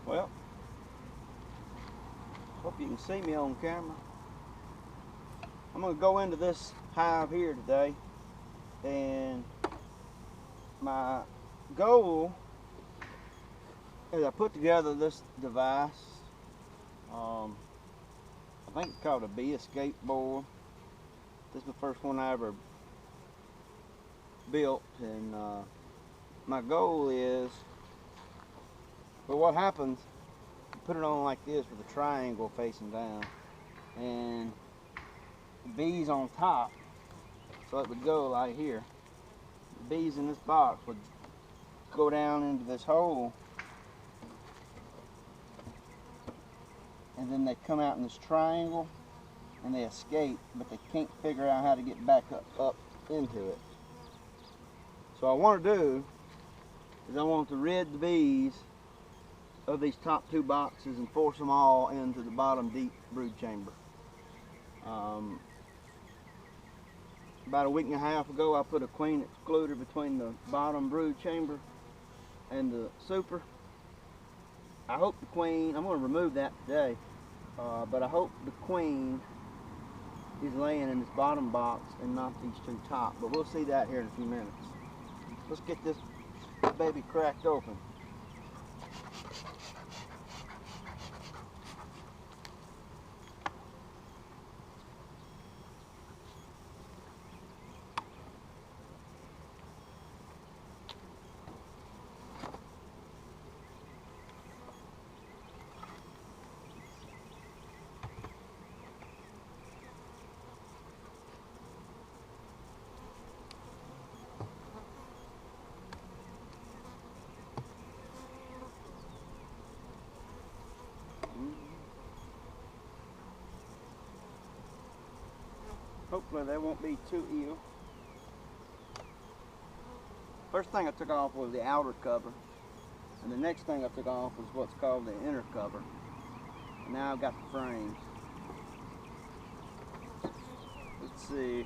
Well, hope you can see me on camera. I'm going to go into this hive here today, and my goal is I put together this device. I think it's called a bee escape board. This is the first one I ever built, and my goal is, well, what happens, you put it on like this with a triangle facing down, and the bees on top, so it would go like here. The bees in this box would go down into this hole, and then they come out in this triangle and they escape, but they can't figure out how to get back up into it. So what I want to do is I want to rid the bees of these top two boxes and force them all into the bottom deep brood chamber. About a week and a half ago, I put a queen excluder between the bottom brood chamber and the super. I hope the queen, I'm going to remove that today, but I hope the queen is laying in this bottom box and not these two top, but we'll see that here in a few minutes. Let's get this baby cracked open. Hopefully they won't be too ill. First thing I took off was the outer cover, and the next thing I took off was what's called the inner cover. And now I've got the frames. Let's see.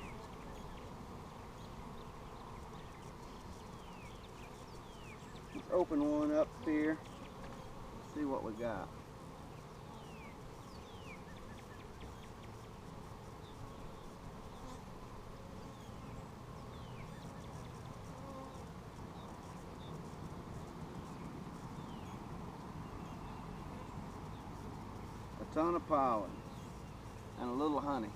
Let's open one up here. See what we got. A ton of pollen and a little honey.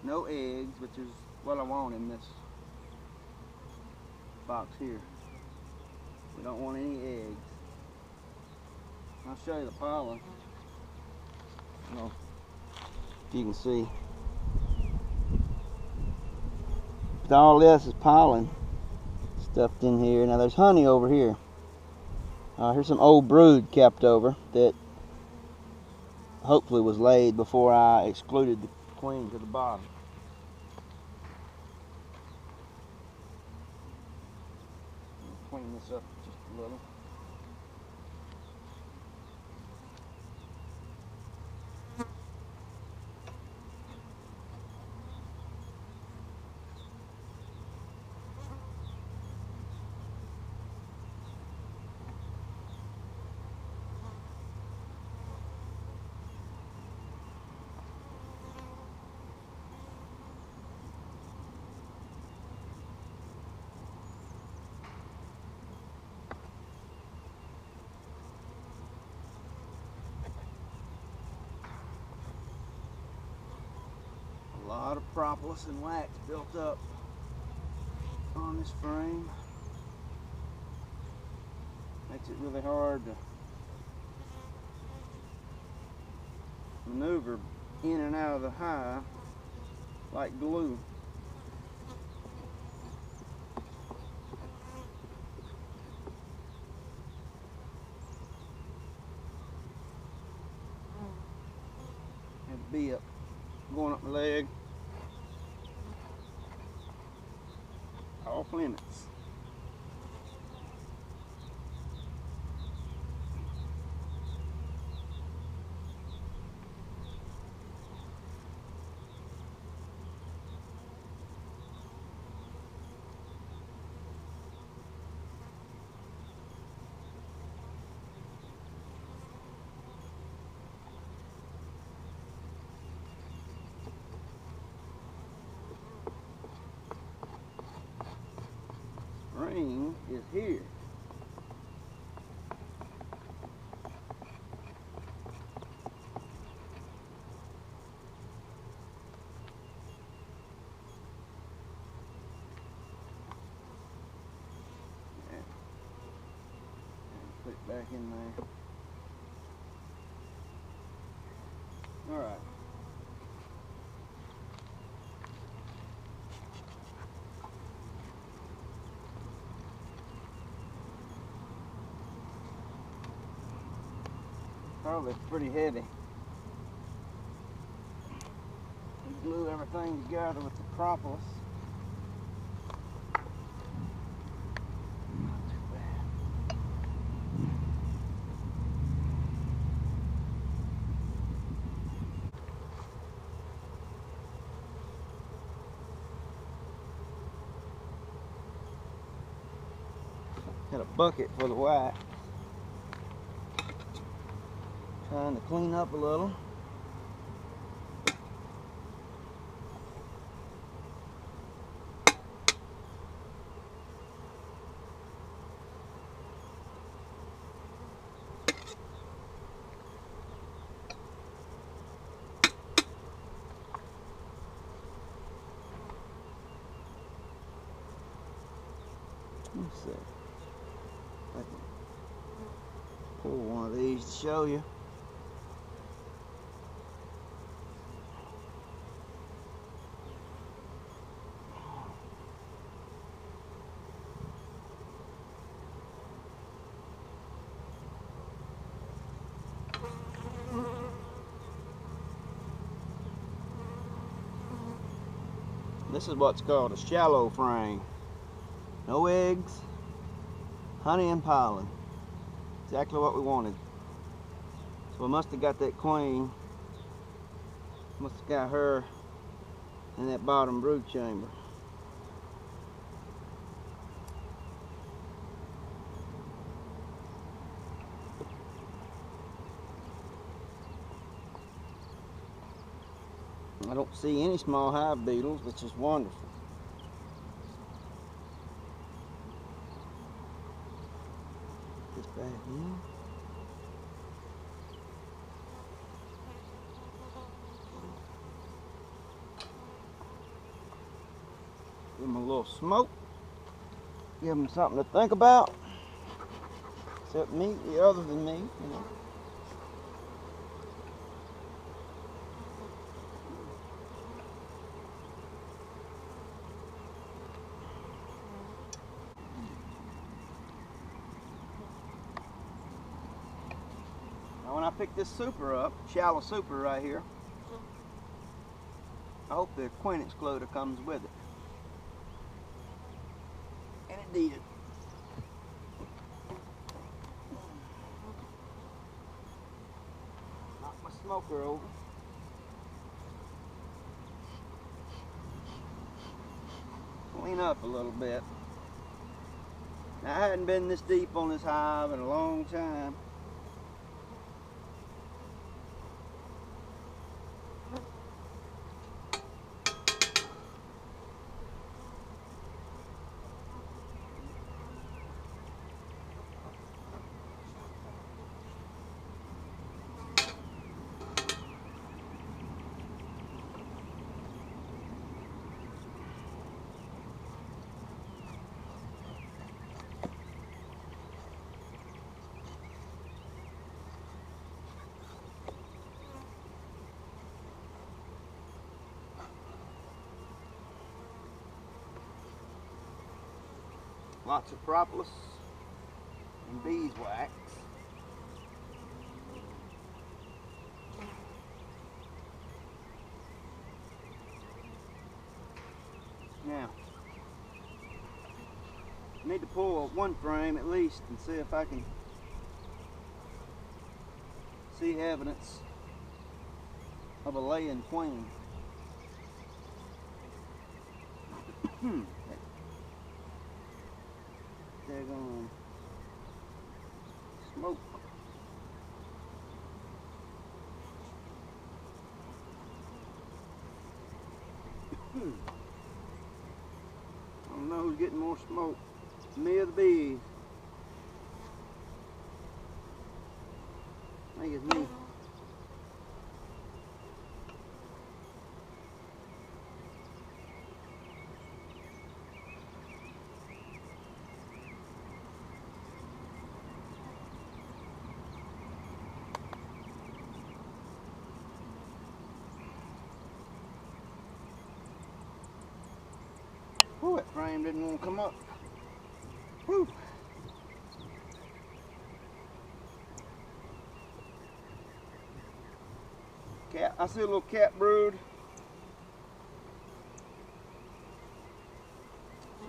No eggs, which is what I want in this box here. We don't want any eggs. I'll show you the pollen. I don't know if you can see. But all this is pollen stuffed in here. Now there's honey over here. Here's some old brood kept over that hopefully was laid before I excluded the queen to the bottom. Clean this up just a little. A lot of propolis and wax built up on this frame. Makes it really hard to maneuver in and out of the hive like glue. Had a bee up going up my leg. Off limits. is here. Put it back in there. All right. Probably pretty heavy. Glue everything together with the propolis. Not too bad. Got a bucket full of wax. Trying to clean up a little. Let's see. I can pull one of these to show you. This is what's called a shallow frame. No eggs, honey and pollen. Exactly what we wanted. So I must have got that queen, must have got her in that bottom brood chamber. I don't see any small hive beetles, which is wonderful. This back in. Give them a little smoke. Give them something to think about. Except me, other than me, you know. Now when I pick this super up, shallow super right here, I hope the queen excluder comes with it. And it did. Knock my smoker over. Clean up a little bit. Now, I hadn't been this deep on this hive in a long time. Lots of propolis and beeswax. Now, I need to pull one frame at least and see if I can see evidence of a laying queen. They're going to smoke. I don't know who's getting more smoke. Me or the bees? I think it's me. Whew, that frame didn't want to come up. Whew. Cat, I see a little cat brood.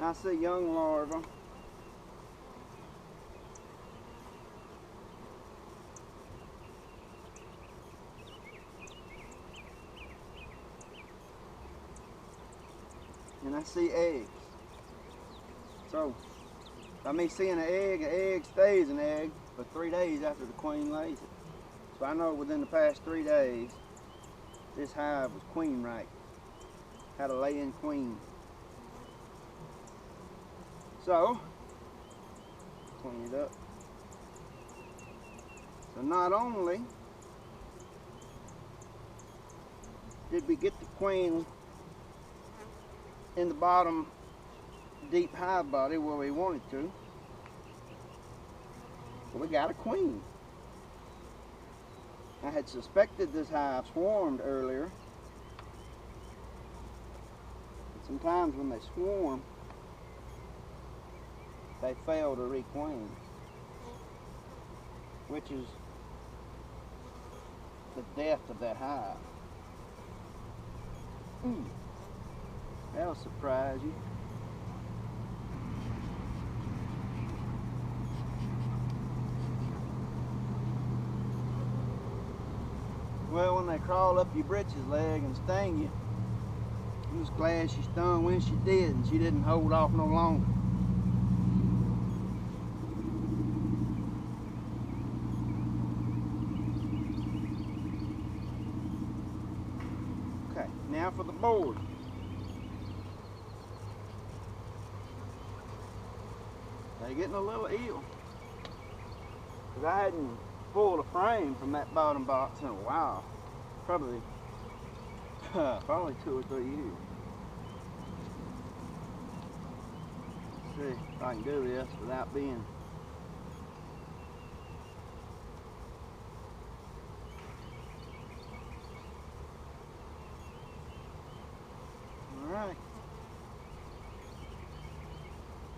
I see young larvae. And I see eggs. So, by me seeing an egg stays an egg for 3 days after the queen lays it. So I know within the past 3 days, this hive was queen right. Had a laying queen. So, clean it up. So not only did we get the queen in the bottom deep hive body where we wanted to, but we got a queen. I had suspected this hive swarmed earlier. But sometimes when they swarm, they fail to requeen, which is the death of that hive. That'll surprise you. Well, when they crawl up your britches leg and sting you, I'm just glad she stung when she did and she didn't hold off no longer. Okay, now for the board. They're getting a little ill, because I hadn't pulled a frame from that bottom box in a while. Probably 2 or 3 years. Let's see if I can do this without being alright.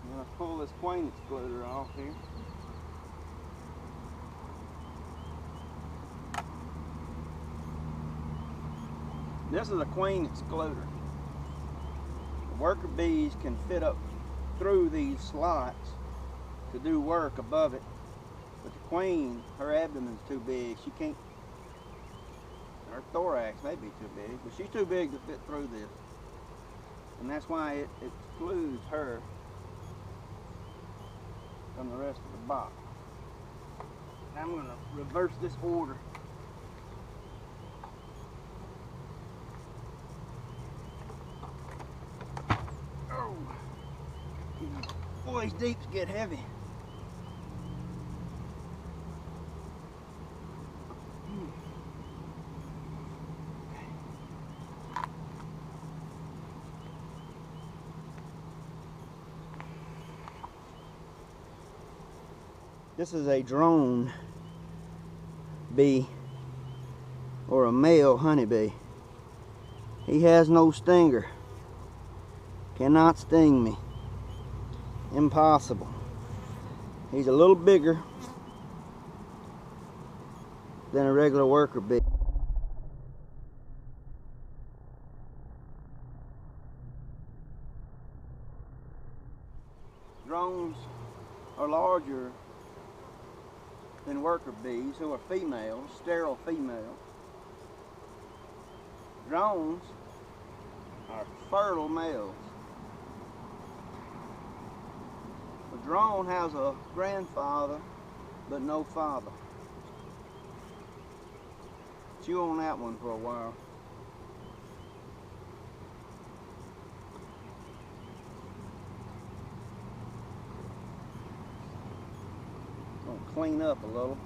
I'm going to pull this queen excluder off here. This is a queen excluder. The worker bees can fit up through these slots to do work above it, but the queen, her abdomen's too big. She can't, her thorax may be too big, but she's too big to fit through this. And that's why it excludes her from the rest of the box. I'm going to reverse this order. Boy, these deeps get heavy. This is a drone bee, or a male honeybee. He has no stinger. Cannot sting me. Impossible. He's a little bigger than a regular worker bee. Drones are larger than worker bees, who are females, sterile females. Drones are fertile males. A drone has a grandfather, but no father. Chew on that one for a while. clean up a little.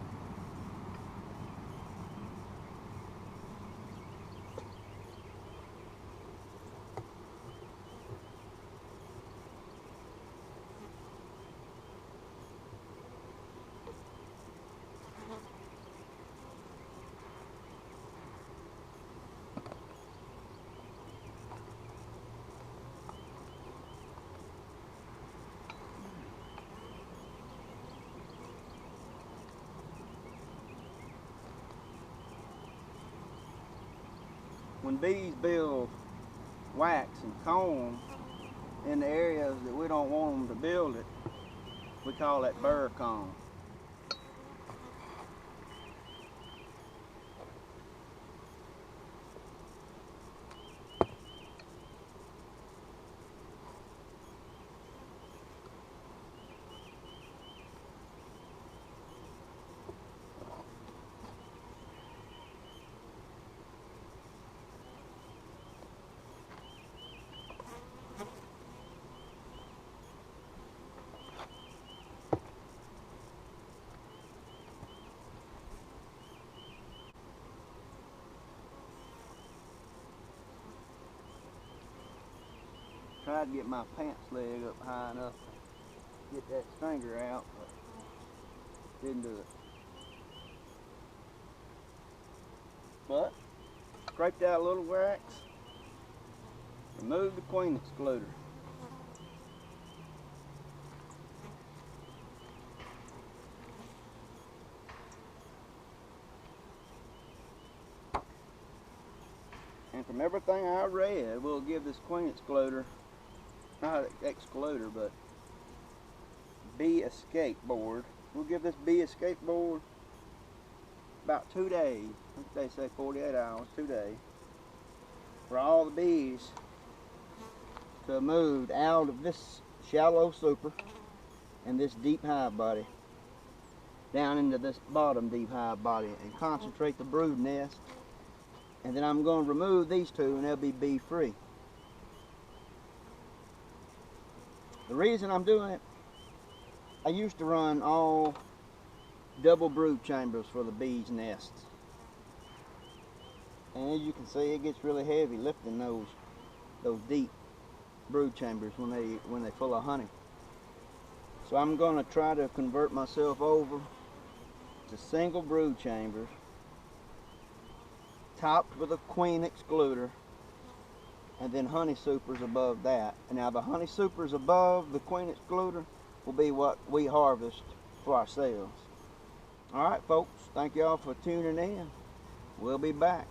When bees build wax and comb in the areas that we don't want them to build it, we call that burr comb. Tried to get my pants leg up high enough to get that stringer out, but didn't do it. But scraped out a little wax, removed the queen excluder. And from everything I read, we'll give this queen excluder, not excluder, but bee escape board. We'll give this bee escape board about 2 days. I think they say 48 hours, 2 days, for all the bees to move out of this shallow super and this deep hive body down into this bottom deep hive body and concentrate the brood nest. And then I'm going to remove these two and they'll be bee free. The reason I'm doing it, I used to run all double brood chambers for the bees' nests. And as you can see, it gets really heavy lifting those deep brood chambers when they're full of honey. So I'm going to try to convert myself over to single brood chambers, topped with a queen excluder, and then honey supers above that. And now the honey supers above the queen excluder will be what we harvest for ourselves. All right, folks, thank y'all for tuning in. We'll be back.